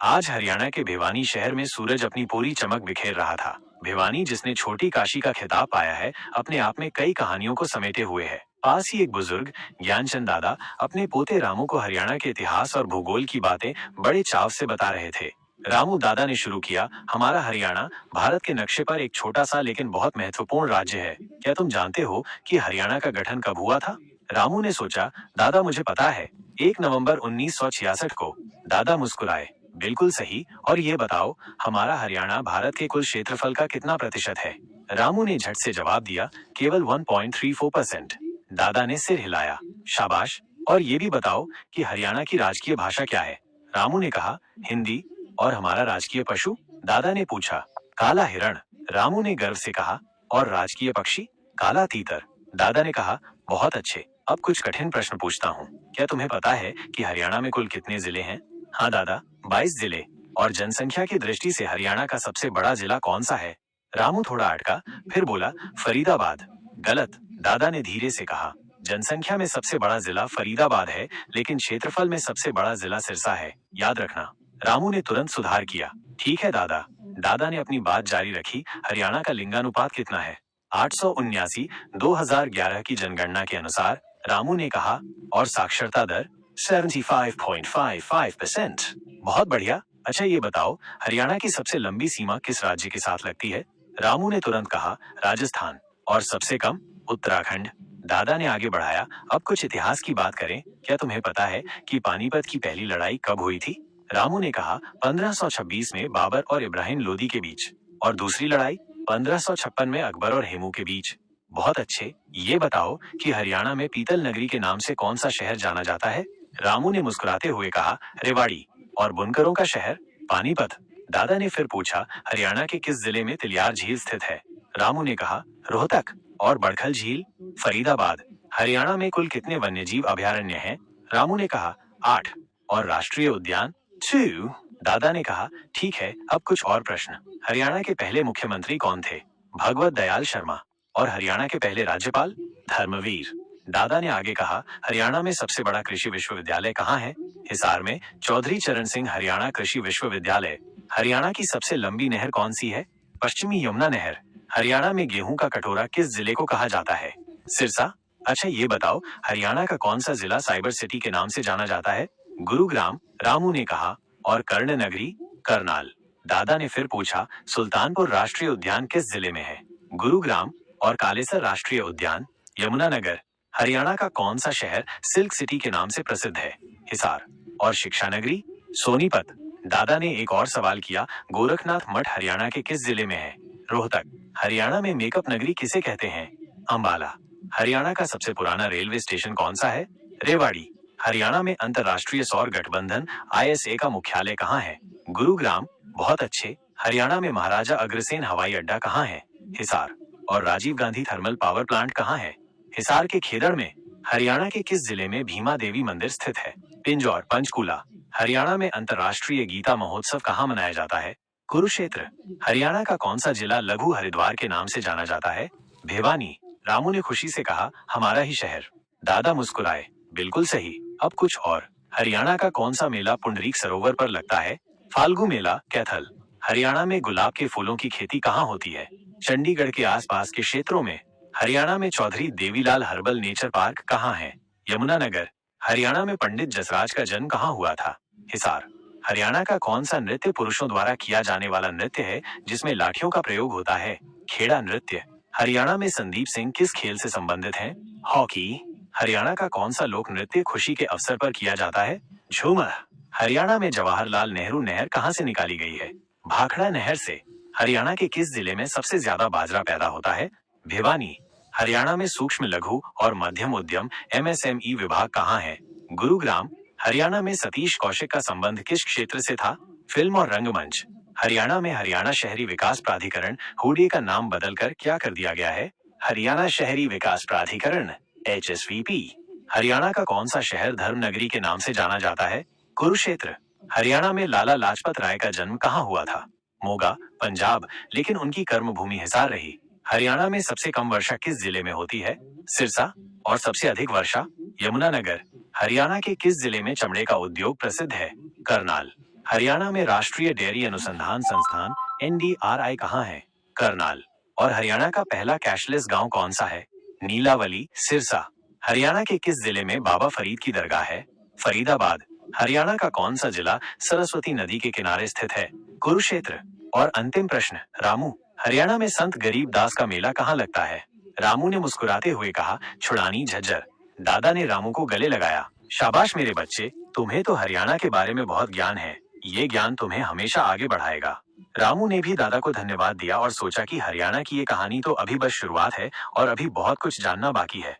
आज हरियाणा के भिवानी शहर में सूरज अपनी पूरी चमक बिखेर रहा था। भिवानी, जिसने छोटी काशी का खिताब पाया है, अपने आप में कई कहानियों को समेटे हुए है। पास ही एक बुजुर्ग ज्ञानचंद दादा अपने पोते रामू को हरियाणा के इतिहास और भूगोल की बातें बड़े चाव से बता रहे थे। रामू दादा ने शुरू किया, हमारा हरियाणा भारत के नक्शे पर एक छोटा सा लेकिन बहुत महत्वपूर्ण राज्य है। क्या तुम जानते हो कि हरियाणा का गठन कब हुआ था? रामू ने सोचा, दादा मुझे पता है, 1 नवंबर 1966 को। दादा मुस्कुराए, बिल्कुल सही। और ये बताओ, हमारा हरियाणा भारत के कुल क्षेत्रफल का कितना प्रतिशत है? रामू ने झट से जवाब दिया, केवल 1.34%। दादा ने सिर हिलाया, शाबाश। और ये भी बताओ कि हरियाणा की राजकीय भाषा क्या है? रामू ने कहा, हिंदी। और हमारा राजकीय पशु? दादा ने पूछा। काला हिरण। रामू ने गर्व से कहा। और राजकीय पक्षी? काला तीतर। दादा ने कहा, बहुत अच्छे। अब कुछ कठिन प्रश्न पूछता हूँ। क्या तुम्हें पता है कि हरियाणा में कुल कितने जिले हैं? हाँ दादा, 22 जिले। और जनसंख्या की दृष्टि से हरियाणा का सबसे बड़ा जिला कौन सा है? रामू थोड़ा अटका, फिर बोला, फरीदाबाद। गलत। दादा ने धीरे से कहा, जनसंख्या में सबसे बड़ा जिला फरीदाबाद है, लेकिन क्षेत्रफल में सबसे बड़ा जिला सिरसा है, याद रखना। रामू ने तुरंत सुधार किया, ठीक है दादा। दादा ने अपनी बात जारी रखी, हरियाणा का लिंगानुपात कितना है? 879, 2011 की जनगणना के अनुसार। रामू ने कहा, और साक्षरता दर? 75.55%। बहुत बढ़िया। अच्छा ये बताओ, हरियाणा की सबसे लंबी सीमा किस राज्य के साथ लगती है? रामू ने तुरंत कहा, राजस्थान। और सबसे कम? उत्तराखंड। दादा ने आगे बढ़ाया, अब कुछ इतिहास की बात करें। क्या तुम्हें पता है कि पानीपत की पहली लड़ाई कब हुई थी? रामू ने कहा, 1526 में बाबर और इब्राहिम लोदी के बीच। और दूसरी लड़ाई? 1556 में अकबर और हेमू के बीच। बहुत अच्छे। ये बताओ कि हरियाणा में पीतल नगरी के नाम से कौन सा शहर जाना जाता है? रामू ने मुस्कुराते हुए कहा, रेवाड़ी। और बुनकरों का शहर? पानीपत। दादा ने फिर पूछा, हरियाणा के किस जिले में तिलियार झील स्थित है? रामू ने कहा, रोहतक। और बड़खल झील? फरीदाबाद। हरियाणा में कुल कितने वन्यजीव अभयारण्य हैं? रामू ने कहा, 8। और राष्ट्रीय उद्यान? 2। दादा ने कहा, ठीक है। अब कुछ और प्रश्न। हरियाणा के पहले मुख्यमंत्री कौन थे? भगवत दयाल शर्मा। और हरियाणा के पहले राज्यपाल? धर्मवीर। दादा ने आगे कहा, हरियाणा में सबसे बड़ा कृषि विश्वविद्यालय कहाँ है? हिसार में चौधरी चरण सिंह हरियाणा कृषि विश्वविद्यालय। हरियाणा की सबसे लंबी नहर कौन सी है? पश्चिमी यमुना नहर। हरियाणा में गेहूं का कटोरा किस जिले को कहा जाता है? सिरसा। अच्छा ये बताओ, हरियाणा का कौन सा जिला साइबर सिटी के नाम से जाना जाता है? गुरुग्राम। रामू ने कहा, और कर्ण नगरी? करनाल। दादा ने फिर पूछा, सुल्तानपुर राष्ट्रीय उद्यान किस जिले में है? गुरुग्राम। और कालेसर राष्ट्रीय उद्यान? यमुनानगर। हरियाणा का कौन सा शहर सिल्क सिटी के नाम से प्रसिद्ध है? हिसार। और शिक्षा नगरी? सोनीपत। दादा ने एक और सवाल किया, गोरखनाथ मठ हरियाणा के किस जिले में है? रोहतक। हरियाणा में मेकअप नगरी किसे कहते हैं? अंबाला। हरियाणा का सबसे पुराना रेलवे स्टेशन कौन सा है? रेवाड़ी। हरियाणा में अंतर्राष्ट्रीय सौर गठबंधन ISA का मुख्यालय कहाँ है? गुरुग्राम। बहुत अच्छे। हरियाणा में महाराजा अग्रसेन हवाई अड्डा कहाँ है? हिसार। और Rajiv Gandhi thermal power plant कहाँ है? हिसार के खेदड़ में। हरियाणा के किस जिले में भीमा देवी मंदिर स्थित है? पिंजौर, पंचकूला। हरियाणा में अंतर्राष्ट्रीय गीता महोत्सव कहाँ मनाया जाता है? कुरुक्षेत्र। हरियाणा का कौन सा जिला लघु हरिद्वार के नाम से जाना जाता है? भिवानी। रामू ने खुशी से कहा, हमारा ही शहर। दादा मुस्कुराए, बिल्कुल सही। अब कुछ और। हरियाणा का कौन सा मेला पुंडरीक सरोवर पर लगता है? फाल्गु मेला, कैथल। हरियाणा में गुलाब के फूलों की खेती कहाँ होती है? चंडीगढ़ के आसपास के क्षेत्रों में। हरियाणा में Chaudhary Devilal herbal nature park कहाँ है? यमुनानगर। हरियाणा में पंडित जसराज का जन्म कहाँ हुआ था? हिसार। हरियाणा का कौन सा नृत्य पुरुषों द्वारा किया जाने वाला नृत्य है, जिसमें लाठियों का प्रयोग होता है? खेड़ा नृत्य। हरियाणा में संदीप सिंह किस खेल से संबंधित हैं? हॉकी। हरियाणा का कौन सा लोक नृत्य खुशी के अवसर पर किया जाता है? झूमर। हरियाणा में जवाहरलाल नेहरू नहर कहाँ से निकाली गई है? भाखड़ा नहर से। हरियाणा के किस जिले में सबसे ज्यादा बाजरा पैदा होता है? भिवानी। हरियाणा में सूक्ष्म लघु और मध्यम उद्यम MSME विभाग कहाँ है? गुरुग्राम। हरियाणा में सतीश कौशिक का संबंध किस क्षेत्र से था? फिल्म और रंगमंच। हरियाणा में हरियाणा शहरी विकास प्राधिकरण हुडे का नाम बदलकर क्या कर दिया गया है? हरियाणा शहरी विकास प्राधिकरण, HSVP। हरियाणा का कौन सा शहर धर्मनगरी के नाम से जाना जाता है? कुरुक्षेत्र। हरियाणा में लाला लाजपत राय का जन्म कहाँ हुआ था? मोगा, पंजाब, लेकिन उनकी कर्मभूमि हिसार रही। हरियाणा में सबसे कम वर्षा किस जिले में होती है? सिरसा। और सबसे अधिक वर्षा? यमुनानगर। हरियाणा के किस जिले में चमड़े का उद्योग प्रसिद्ध है? करनाल। हरियाणा में राष्ट्रीय डेयरी अनुसंधान संस्थान NDRI कहाँ है? करनाल। और हरियाणा का पहला कैशलेस गांव कौन सा है? नीलावली, सिरसा। हरियाणा के किस जिले में बाबा फरीद की दरगाह है? फरीदाबाद। हरियाणा का कौन सा जिला सरस्वती नदी के किनारे स्थित है? कुरुक्षेत्र। और अंतिम प्रश्न, रामू, हरियाणा में संत गरीब दास का मेला कहाँ लगता है? रामू ने मुस्कुराते हुए कहा, छुड़ानी झज्जर। दादा ने रामू को गले लगाया। शाबाश मेरे बच्चे, तुम्हें तो हरियाणा के बारे में बहुत ज्ञान है। ये ज्ञान तुम्हें हमेशा आगे बढ़ाएगा। रामू ने भी दादा को धन्यवाद दिया और सोचा कि हरियाणा की ये कहानी तो अभी बस शुरुआत है और अभी बहुत कुछ जानना बाकी है।